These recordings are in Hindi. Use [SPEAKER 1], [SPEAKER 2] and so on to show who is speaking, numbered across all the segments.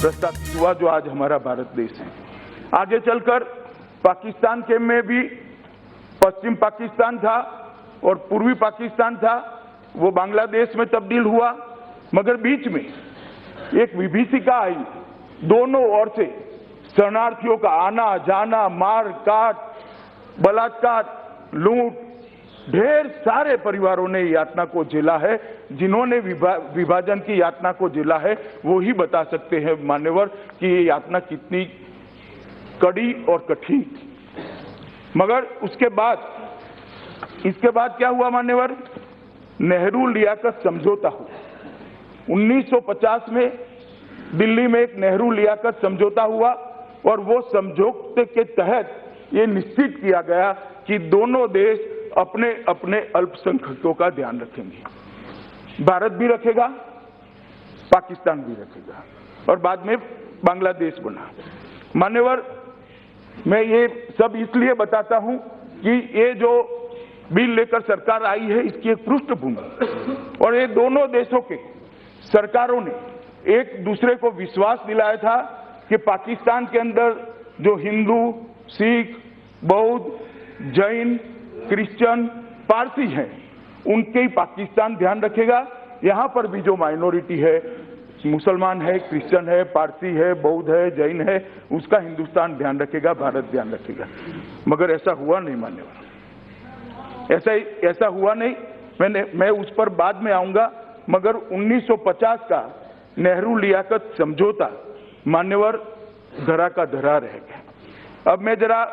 [SPEAKER 1] प्रस्तावित हुआ जो आज हमारा भारत देश है। आगे चलकर पाकिस्तान के में भी पश्चिम पाकिस्तान था और पूर्वी पाकिस्तान था, वो बांग्लादेश में तब्दील हुआ, मगर बीच में एक विभीषिका आई। दोनों ओर से शरणार्थियों का आना जाना, मार काट, बलात्कार, लूट, ढेर सारे परिवारों ने यातना को झेला है। जिन्होंने विभाजन की यातना को झेला है वो ही बता सकते हैं मान्यवर कि ये यातना कितनी कड़ी और कठिन थी। मगर इसके बाद क्या हुआ मान्यवर? नेहरू लियाकत समझौता हुआ 1950 में। दिल्ली में एक नेहरू लियाकत समझौता हुआ और वो समझौते के तहत ये निश्चित किया गया कि दोनों देश अपने अपने अल्पसंख्यकों का ध्यान रखेंगे। भारत भी रखेगा, पाकिस्तान भी रखेगा, और बाद में बांग्लादेश बना। मान्यवर, मैं ये सब इसलिए बताता हूं कि ये जो बिल लेकर सरकार आई है इसकी एक पृष्ठभूमि, और ये दोनों देशों के सरकारों ने एक दूसरे को विश्वास दिलाया था कि पाकिस्तान के अंदर जो हिंदू, सिख, बौद्ध, जैन, क्रिश्चियन, पारसी हैं, उनके ही पाकिस्तान ध्यान रखेगा। यहाँ पर भी जो माइनॉरिटी है, मुसलमान है, क्रिश्चियन है, पारसी है, बौद्ध है, जैन है, उसका हिंदुस्तान ध्यान रखेगा, भारत ध्यान रखेगा। मगर ऐसा हुआ नहीं मान्यवर, ऐसा हुआ नहीं। मैं उस पर बाद में आऊंगा। मगर 1950 का नेहरू लियाकत समझौता मान्यवर धरा का धरा रह गया। अब मैं जरा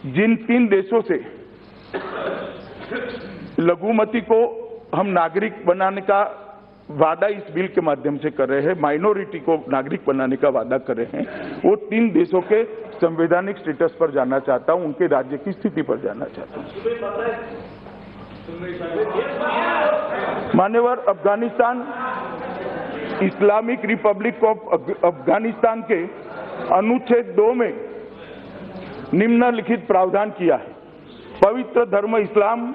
[SPEAKER 1] जिन 3 देशों से लघुमती को हम नागरिक बनाने का वादा इस बिल के माध्यम से कर रहे हैं, माइनॉरिटी को नागरिक बनाने का वादा कर रहे हैं, वो 3 देशों के संवैधानिक स्टेटस पर जाना चाहता हूं, उनके राज्य की स्थिति पर जाना चाहता हूं। मान्यवर, Afghanistan, Islamic Republic of Afghanistan के अनुच्छेद 2 में निम्नलिखित प्रावधान किया है। पवित्र धर्म इस्लाम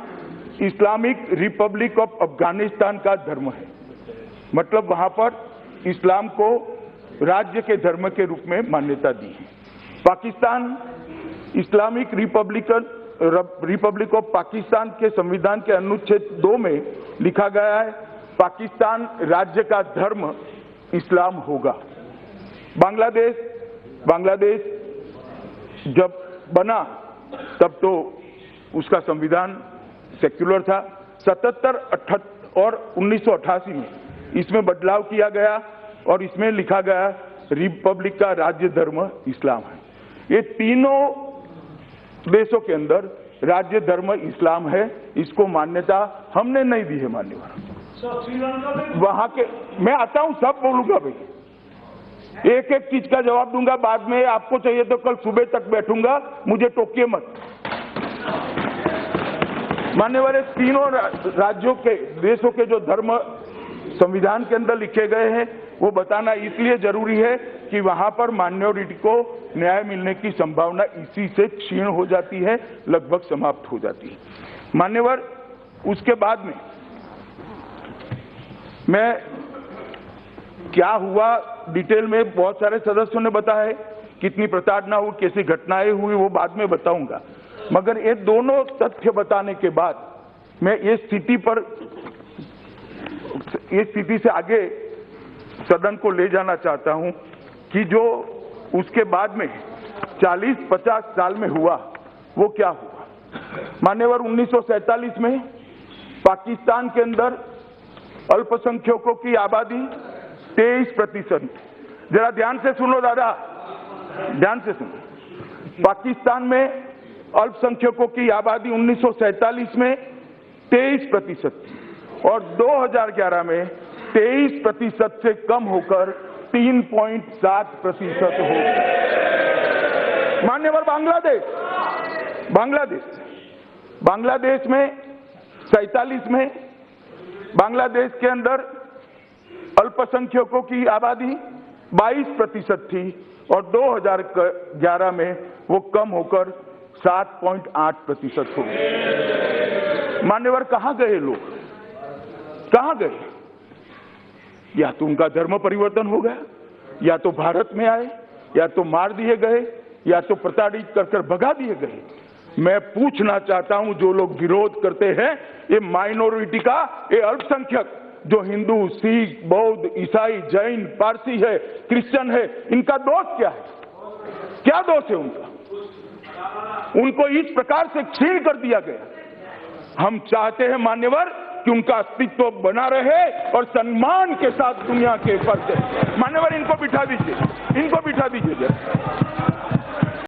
[SPEAKER 1] इस्लामिक रिपब्लिक ऑफ अफगानिस्तान का धर्म है। मतलब वहां पर इस्लाम को राज्य के धर्म के रूप में मान्यता दी है। Pakistan, Islamic Republic of Pakistan के संविधान के अनुच्छेद 2 में लिखा गया है पाकिस्तान राज्य का धर्म इस्लाम होगा। बांग्लादेश जब बना तब तो उसका संविधान सेक्युलर था। 77, 78 और 1988 में इसमें बदलाव किया गया और इसमें लिखा गया रिपब्लिक का राज्य धर्म इस्लाम है। ये तीनों देशों के अंदर राज्य धर्म इस्लाम है, इसको मान्यता हमने नहीं दी है मान्यवर। वहां के मैं आता हूं, सब बोलूंगा भाई, एक एक चीज का जवाब दूंगा बाद में। आपको चाहिए तो कल सुबह तक बैठूंगा, मुझे टोकिए मत। मान्यवर, तीनों राज्यों के देशों के जो धर्म संविधान के अंदर लिखे गए हैं वो बताना इसलिए जरूरी है कि वहां पर माइनॉरिटी को न्याय मिलने की संभावना इसी से क्षीण हो जाती है, लगभग समाप्त हो जाती है। मान्यवर, उसके बाद में मैं क्या हुआ डिटेल में बहुत सारे सदस्यों ने बताया है, कितनी प्रताड़ना हुई, कैसी घटनाएं हुई, वो बाद में बताऊंगा। मगर ये दोनों तथ्य बताने के बाद मैं ये स्थिति से आगे सदन को ले जाना चाहता हूं कि जो उसके बाद में 40-50 साल में हुआ वो क्या हुआ। मान्यवर, 1947 में पाकिस्तान के अंदर अल्पसंख्यकों की आबादी 23%। जरा ध्यान से सुनो दादा, ध्यान से सुनो। पाकिस्तान में अल्पसंख्यकों की आबादी 1947 में 23% थी और 2011 में 23% से कम होकर 3.7% हो गई। मान्यवर, बांग्लादेश में 47 में बांग्लादेश के अंदर अल्पसंख्यकों की आबादी 22% थी और 2011 में वो कम होकर 7.8% हो गई। मान्यवर, कहां गए लोग, कहां गए? या तो उनका धर्म परिवर्तन हो गया या तो भारत में आए, या तो मार दिए गए, या तो प्रताड़ित कर भगा दिए गए। मैं पूछना चाहता हूं, जो लोग विरोध करते हैं, ये माइनॉरिटी का, ये अल्पसंख्यक जो हिंदू, सिख, बौद्ध, ईसाई, जैन, पारसी है, क्रिश्चियन है, इनका दोष क्या है? क्या दोष है उनका? उनको इस प्रकार से छीन कर दिया गया। हम चाहते हैं मान्यवर कि उनका अस्तित्व बना रहे और सम्मान के साथ दुनिया के ऊपर से। मान्यवर, इनको बिठा दीजिए, इनको बिठा दीजिए जरा।